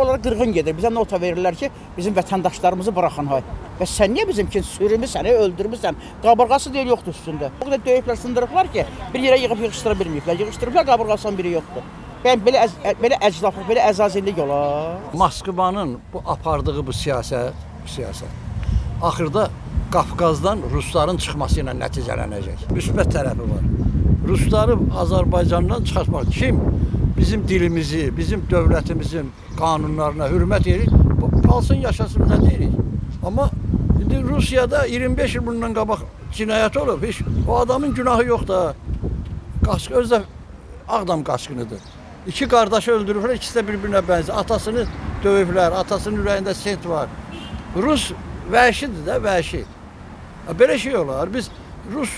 Onlara qırğın gedir. Bizə nota verirlər ki, bizim vətəndaşlarımızı buraxın hay. Və sən niyə bizimkin sürümüsən, öldürmüsən? Qabırğası deyil yoxdur üstündə. O qədər döyüblər, sındırıblar ki, bir yerə yığıb yığışdıra bilməyiblər. Yığışdırıblar, qabırğasının biri yoxdur. Yəni belə əclaflıq, belə əzazillik olar. Moskvanın bu apardığı bu siyasət axırda Qafqazdan Rusların çıxması ilə nəticələnəcək. Müsbət tərəfi var. Rusları Azərbaycandan çıxartmaq. Kim bizim dilimizi, bizim dövlətimizin qanunlarına hürmət edir, qalsın yaşasın, nə deyirik. Amma indi Rusiyada 25 il bundan qabaq cinayət olub, heç o adamın günahı yoxdur. Özü də Ağdam qaçqınıdır. İki qardaşı öldürüblər, ikisi də bir-birinə bənzər. Atasını döyüblər, atasının ürəyində sent var. Rus vəhşidir də, vəhşi. Belə şey olar. Biz Rus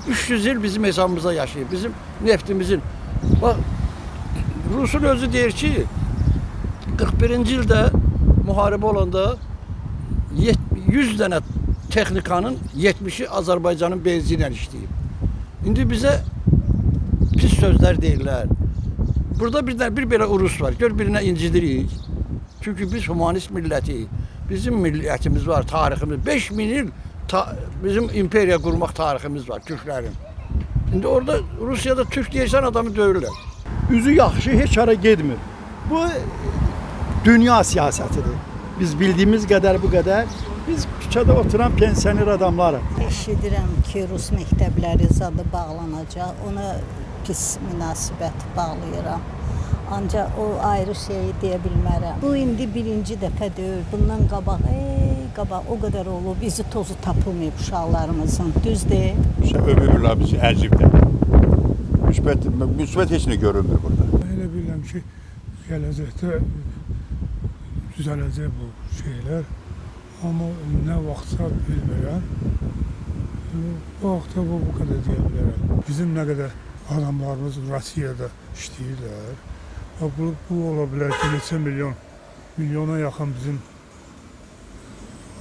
300 il bizim hesabımıza yaşayıb, bizim neftimizin. Bax, Rusun özü deyir ki, 41-ci ildə müharibə olanda 100 dənə texnikanın 70'i Azərbaycanın benzi ilə işləyib. İndi bizə pis sözlər deyirlər. Burada bir belə urus var. Gör birinə incidirik. Çünki biz humanist millətiyik. Bizim millətimiz var, tariximiz. 5000 il bizim imperiya qurmaq tariximiz var, Türklərin. İndi orada Rusiyada Türk deyirsən adamı döyürlər. Üzü yaxşı, heç hara getmir. Bu dünya siyasətidir. Biz bildiyimiz qədər bu qədər. Biz küçədə oturan pensioner adamlarıq. Eşidirəm ki, Rus məktəbləri zadı bağlanacaq. Ona pis münasibət bağlayıram. Ancaq o ayrı şeyi deyə bilmərəm. Bu indi birinci dəfə deyil. Bundan qabaq, o qədər olub. Bizi tozu tapılmayıb uşaqlarımızın. Düzdür? Öbürlər bizi əzibdir. Müsbət heç nə görünmür burada. Elə bilirəm ki, gələcəkdə düzələcək bu şeylər. Amma nə vaxtsa bilmirəm. Bu vaxtda bu qədər deyə bilərəm. Bizim nə qədər adamlarımız Rusiyada işləyirlər. Bu ola bilər ki, neçə milyona yaxın bizim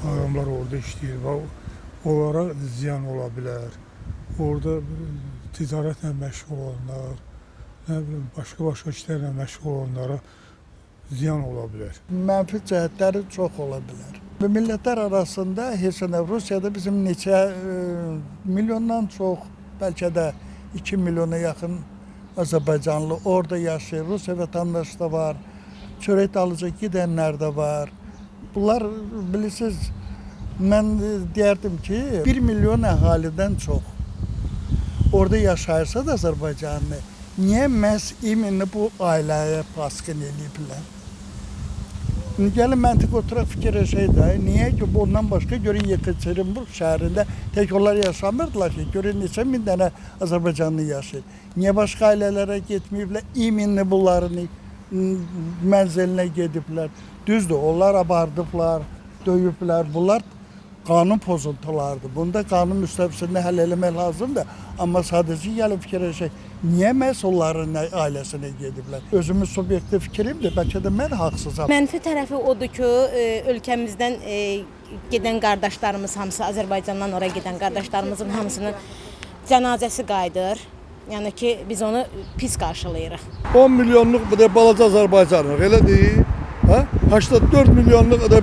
adamlar orada işləyir. Onlara ziyan ola bilər. Orada ticarətlə məşğul olanlar, nə bilim, başqa işlərlə məşğul olanlara ziyan ola bilər. Mənfi cəhətləri çox ola bilər. Bu millətlər arasında heç nə Rusiyada bizim neçə milyondan çox, bəlkə də 2 milyona yaxın Azərbaycanlı orada yaşayır. Rusiya vətəndaşı da var, çörək alıcı gedənlər də var. Bunlar bilirsiniz, mən deyərdim ki, 1 milyon əhalidən çox orada yaşayırsa da Azərbaycanlı, niyə məhz iminli bu ailəyə baskın eləyiblər? Gəlin məntiq oturaq fikirləşək də, niyə ki, bundan başqa görün Yekaterinburg şəhərində tək onlar yaşamırdılar ki, görün neçə min dənə Azərbaycanlı yaşayır. Niyə başqa ailələrə getməyiblər, iminli bunların mənzilinə gediblər. Düzdür, onlar abardıblar, döyüblər, bunlar qanun pozuntulardır. Bunda qanun müstəvisini həll eləmək lazımdır. Amma sadəcə gəlin fikirləşək, niyə məhz onların ailəsinə gediblər? Özümüz subyektiv fikrimdir, bəlkə də mən haqsızam. Mənfi tərəfi odur ki, ölkəmizdən gedən qardaşlarımız hamısı, Azərbaycandan oraya gedən qardaşlarımızın hamısının cənazəsi qayıdır. Yəni ki, biz onu pis qarşılayırıq. 10 milyonluq bir də balaca Azərbaycanlıq, elə deyil. 84 milyonluq da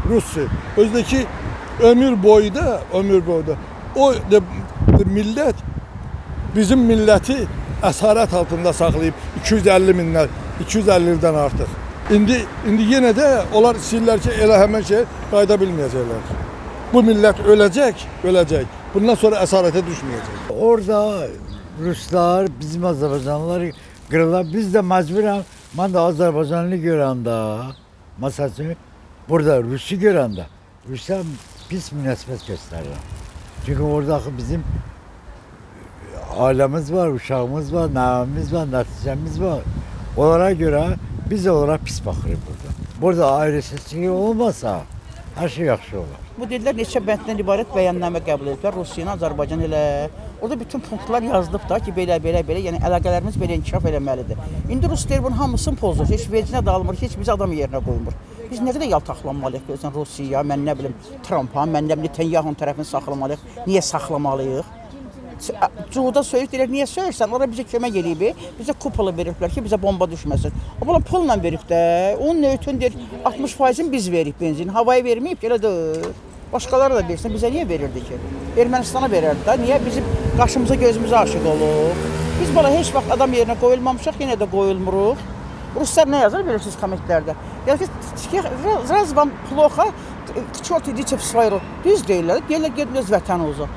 Rusya. Özdəki ömür boyu da o millət bizim milləti əsarət altında saxlayıb 250 ildən artıq. İndi yenə də onlar istəyirlər ki, elə həmən şey qayıda bilməyəcəklər. Bu millət öləcək. Bundan sonra əsarətə düşməyəcək. Orada Ruslar, bizim Azərbaycanlılar qırırlar. Biz də məcburam, mən də Azərbaycanlı görəndə, məsələn, burada Rusu görəndə, Rusya pis münasibət göstərirəm. Çünki orada bizim ailəmiz var, uşağımız var, nəvəmiz var, nəticəmiz var. Onlara görə biz onlara pis baxırıq burada. Burada ayrı-seçkilik olmasa hər şey yaxşı olar. Bu dedilər neçə bənddən ibarət bəyannamə qəbul ediblər Rusiya ilə Azərbaycan ilə. Orada bütün punktlar yazılıb da ki, belə, yəni əlaqələrimiz belə inkişaf eləməlidir. İndi Rus deyir, bunun hamısını pozur, heç vecinə dağılmır, heç bizi adam yerinə qoymur. Biz nə qədər yaltaqlanmalıyıq görürsən Rusiya, mən nə bilim Trumpa, mən nə bilim Netanyahu tərəfini saxlamalıyıq. Niyə saxlamalıyıq? Cuhuda söyüb deyirlər, niyə söyürsən? Ora bizə kömək eləyib, bizə kupolu veriblər ki, bizə bomba düşməsin. O bala pulla verib də, onun növtün deyir, 60%-ni biz verib benzin, havaya verməyib ki, elə deyil. Başqaları da versin, bizə niyə verirdi ki? Ermənistana verərdi də, niyə bizim qaşımıza gözümüzə aşıq olub? Biz bala heç vaxt adam yerinə qoyulmamışıq, yenə də qoyulmuruq. Ruslar nə yazır bilirsiniz kommentlərdə? Ya ki, раз вам плохо, к черту идите в свою. Düz deyirlər, deyirlər gedin öz vətəninizə.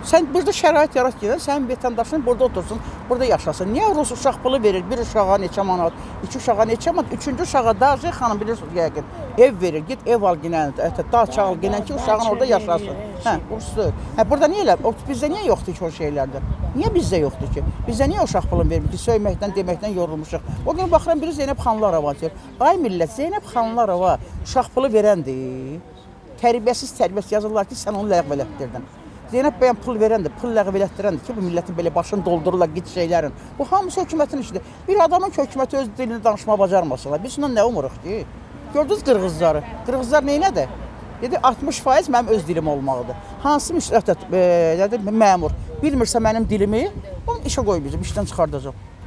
Sən burada şərait yarat ki, sənin vətəndaşın burada otursun, burada yaşasın. Niyə Rus uşaq pulu verir? Bir uşağa neçə manat, iki uşağa neçə manat, üçüncü uşağa da xanım bilirsiniz yəqin. Ev verir, git ev al ginən, dağ çağıl ginən ki, uşağın orada yaşasın. Hə, Rusdur. Hə, burada niyə elə? Bizdə niyə yoxdur ki o şeylərdə? Niyə bizdə yoxdur ki? Bizdə niyə uşaq pulunu vermir ki, söyməkdən, deməkdən yorulmuşuq? O gün baxıram biri Zeynəb Xanlarova deyir. Ay millət, Zeynəb Xanlarova uşaq pulu verəndir. Tərbiyəsiz yazırlar ki, sən onu ləğv elətdirdin. Zeynəb bəyəm pul verəndir, pul ləğv elətdirəndir ki, bu millətin belə başını doldururlar git şeylərin. Bu hamısı hökumətin işidir. Bir adamın ki, hökuməti öz dilini danışmağa bacarmasınlar. Biz ondan nə umuruq ki? Gördünüz Qırğızları. Qırğızlar neynədir? Dedi 60% mənim öz dilim olmalıdır. Hansı məmur bilmirsə mənim dilimi, onu işə qoy bizim, işdən çıxardacaq.